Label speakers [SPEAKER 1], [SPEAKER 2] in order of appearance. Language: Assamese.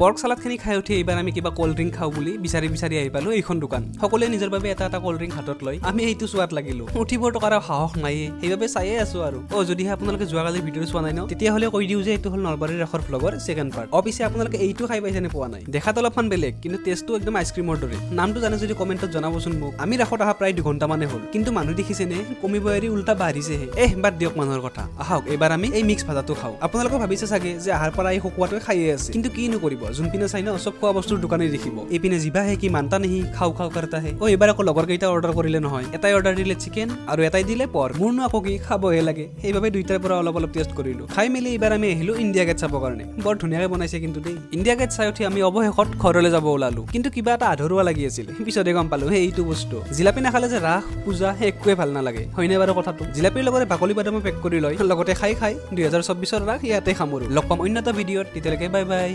[SPEAKER 1] পৰ্ক সালাডখিনি খাই উঠি এইবাৰ আমি কিবা কোল্ড ড্ৰিংক খাওঁ বুলি বিচাৰি আহি পালো এইখন দোকান। সকলোৱে নিজৰ বাবে এটা কোল্ড ড্ৰিংক হাতত লৈ আমি এইটো চোৱাত লাগিলো। উঠিবৰ টকাৰ সাহস নাইয়ে, সেইবাবে চাইয়ে আছো আৰু। যদিহে আপোনালোকে যোৱাকালি ভিডিঅ' চোৱা নাই ন, তেতিয়াহ'লে কৈ দিওঁ যে এইটো হ'ল নলবাৰীৰ ৰাসৰ ভ্লগৰ ছেকেণ্ড পাৰ্ট। পিছে আপোনালোকে এইটো খাই পাইছে নে পোৱা নাই? দেখাত অলপমান বেলেগ, কিন্তু টেষ্টটো একদম আইচক্ৰীমৰ দৰে। নামটো জানে যদি কমেণ্টত জনাবচোন মোক। আমি ৰাসত অহা প্ৰায় 2 ঘণ্টা মানে হ'ল, কিন্তু মানুহ দেখিছেনে কমিব এৰি উল্টা বাঢ়িছেহে। বাদ দিয়ক মানুহৰ কথা, আহক এইবাৰ আমি এই মিক্স ভাজাটো খাওঁ। আপোনালোকে ভাবিছে চাগে যে আহাৰ পৰা এই শুকুৱাটোৱে খাইয়ে আছে, কিন্তু কিনো কৰিব, যোনপিনে চাই ন চব খোৱা বস্তুৰ দোকানেই দেখিব। এইপিনে জিভাহে কি মানতা নেহি, খাওঁ কৰতাহে। এইবাৰ আকৌ লগৰ কেইটা অৰ্ডাৰ কৰিলে নহয়। এটাই অৰ্ডাৰ দিলে চিকেন আৰু এটাই দিলে পৰ্ক। মোৰনো আকৌ কি, খাবহে লাগে, সেইবাবে দুইটাৰ পৰা অলপ টেষ্ট কৰিলো। খাই মেলি এইবাৰ আমি আহিলো ইণ্ডিয়া গেট চাবৰ কাৰণে। বৰ ধুনীয়াকে বনাইছে কিন্তু দেই। ইণ্ডিয়া গেট চাই উঠি আমি অৱশেষত ঘৰলৈ যাব ওলালো, কিন্তু কিবা এটা আধৰুৱা লাগি আছিল। পিছতে গম পালো এইটো বস্তু। জিলাপি নাখালে যে ৰাস পূজা একোৱে ভাল নালাগে, হয়নে বাৰু কথাটো? জিলাপিৰ লগতে বাকলি বাদামো পেক কৰি লয়, লগতে খাই 2024ৰ ৰাস ইয়াতে সামৰো। লগ পাম অন্য এটা ভিডিঅ'ত, তেতিয়ালৈকে বাই বাই।